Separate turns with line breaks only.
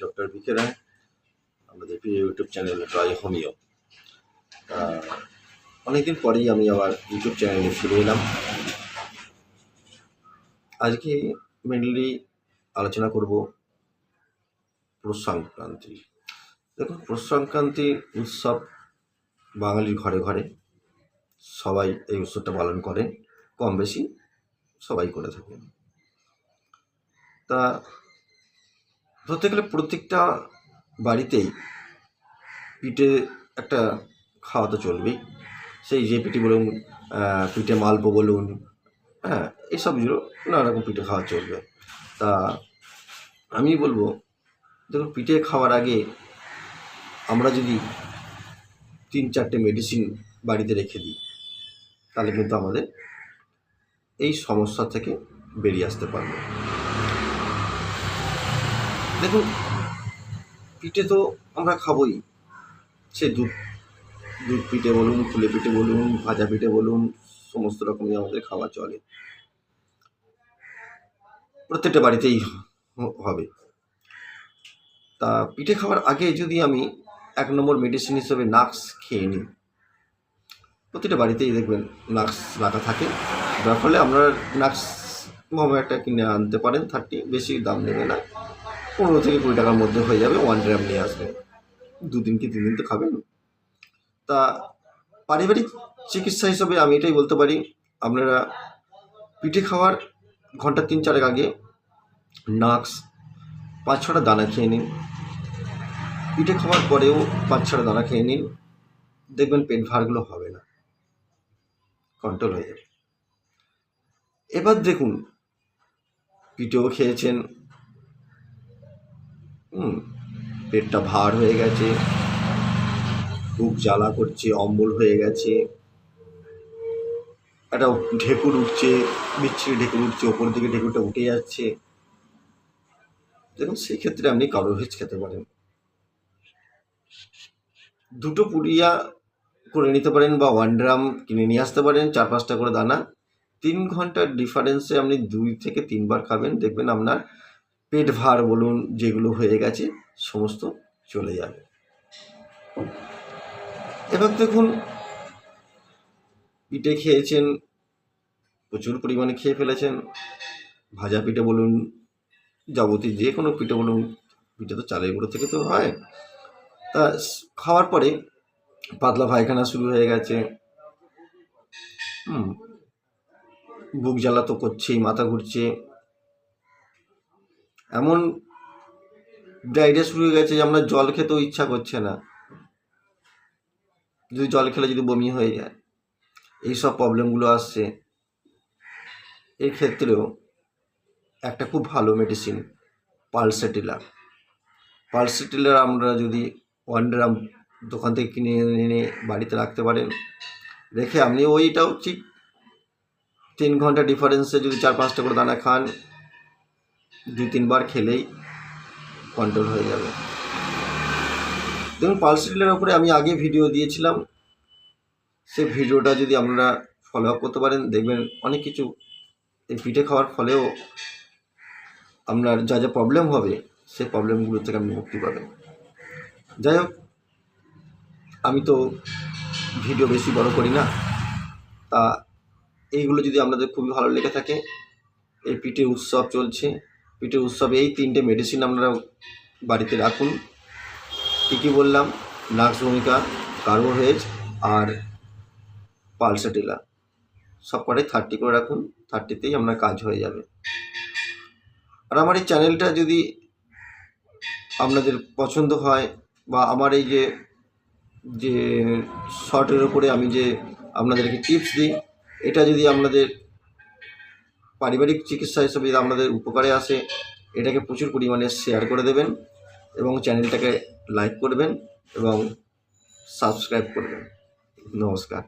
Doctor বিকে রায়, আমাদের প্রিয় YouTube channel try homeo. অনেকদিন পরেই আমি আবার ইউটিউব চ্যানেলে ফিরে এলাম। আজকে মেনলি আলোচনা করব পৌষ সংক্রান্তি। দেখুন, পৌষ সংক্রান্তি উৎসব বাঙালির ঘরে ঘরে সবাই এই উৎসবটা পালন করে, কম বেশি সবাই করে থাকে। তা ধরতে গেলে প্রত্যেকটা বাড়িতেই পিঠে একটা খাওয়া তো চলবেই। সেই যে পিঠে বলুন, পিঠে মালপো বলুন, হ্যাঁ, এইসবগুলো নানা রকম পিঠে খাওয়া চলবে। তা আমি বলবো, দেখুন, পিঠে খাওয়ার আগে আমরা যদি 3-4টে মেডিসিন বাড়িতে রেখে দিই, তাহলে কিন্তু আমাদের এই সমস্যা থেকে বেরিয়ে আসতে পারবো। দেখুন, পিঠে তো আমরা খাবোই, সে দুধ পিঠে বলুন, ফুলে পিঠে বলুন, ভাজা পিঠে বলুন, সমস্ত রকমই আমাদের খাওয়া চলে, প্রত্যেকটা বাড়িতেই হবে। তা পিঠে খাওয়ার আগে যদি আমি 1 নম্বর মেডিসিন হিসেবে নাক্স খেয়ে নিই, প্রতিটা বাড়িতেই দেখবেন নাক্স রাখা থাকে, যার ফলে আপনার নাক্স একটা কিনে আনতে পারেন। 30, বেশি দাম নেবে না, 15 থেকে 20 টাকার মধ্যে হয়ে যাবে। 1 গ্রাম নিয়ে আসবেন, 2 দিন কি 3 দিন তো খাবেন। তা পারিবারিক চিকিৎসা হিসেবে আমি এটাই বলতে পারি, আপনারা পিঠে খাওয়ার ঘন্টা 3-4 আগে নাক্স 5-6টা দানা খেয়ে নিন। পিঠে খাওয়ার পরেও 5-6টা দানা খেয়ে নিন, দেখবেন পেট ভারগুলো হবে না, কন্ট্রোল হয়ে যাবে। এবার দেখুন, পিঠেও খেয়েছেন, পেটটা ভার হয়ে গেছে, বুক জ্বালা করছে, অম্বল হয়ে গেছে, একটা ঢেকুর উঠছে, বিচ্ছিরি ঢেকুর উঠছে, ওপর দিকে ঢেকুরটা উঠে যাচ্ছে। দেখুন, সেই ক্ষেত্রে আপনি কালোভেজ খেতে পারেন। 2টো পুড়িয়া করে নিতে পারেন, বা 1 গ্রাম কিনে নিয়ে আসতে পারেন, 4-5টা করে দানা। 3 ঘন্টার ডিফারেন্সে আপনি 2 থেকে 3 বার খাবেন, দেখবেন আপনার পেট ভার বলুন, যেগুলো হয়ে গেছে সমস্ত চলে যাবে। এবার দেখুন, পিঠে খেয়েছেন, প্রচুর পরিমাণে খেয়ে ফেলেছেন, ভাজা পিঠে বলুন, যাবতীয় যে কোনো পিঠে বলুন, পিঠে তো চালের গুঁড়ো থেকে তো হয়। তা খাওয়ার পরে পাতলা পায়খানা শুরু হয়ে গেছে, বুক জ্বালা তো করছেই, মাথা ঘুরছে, এমন ডায়রিয়া শুরু হয়ে গেছে যে আপনার জল খেতেও ইচ্ছা করছে না, যদি জল খেলে যদি বমি হয়ে যায়, এইসব প্রবলেমগুলো আসছে। এই ক্ষেত্রেও একটা খুব ভালো মেডিসিন পালসেটিলার আমরা যদি 1 গ্রাম দোকান থেকে কিনে এনে বাড়িতে রাখতে পারেন, রেখে আপনি ওইটাও ঠিক 3 ঘন্টা ডিফারেন্সে যদি 4-5টা করে দানা খান, 2-3 বার খেলেই কন্ট্রোল হয়ে যাবে। দেখুন, পালসেটিলার উপরে আমি আগে ভিডিও দিয়েছিলাম, সেই ভিডিওটা যদি আপনারা ফলো আপ করতে পারেন, দেখবেন অনেক কিছু এই পিঠে খাওয়ার ফলেও আপনার যা যা প্রবলেম হবে, সেই প্রবলেমগুলো থেকে আপনি মুক্তি পাবেন। যাই হোক, আমি তো ভিডিও বেশি বড় করি না, তা এইগুলো যদি আপনাদের খুবই ভালো লেগে থাকে, এই পিঠে উৎসব চলছে, পিঠে উৎসবে এই 3টে মেডিসিন আপনারা বাড়িতে রাখুন। কী বললাম? নাক্স ভূমিকা, কার্বোভেজ আর পালসেটিলা, সব কটাই 30 করে রাখুন, 30তেই আপনার কাজ হয়ে যাবে। আর আমার এই চ্যানেলটা যদি আপনাদের পছন্দ হয়, বা আমার এই যে শর্টের ওপরে আমি যে আপনাদেরকে টিপস দিই, এটা যদি আপনাদের পারিবারিক চিকিৎসা হিসেবে যদি আপনাদের উপকারে আসে, এটাকে প্রচুর পরিমাণে শেয়ার করে দেবেন, এবং চ্যানেলটাকে লাইক করবেন এবং সাবস্ক্রাইব করবেন। নমস্কার।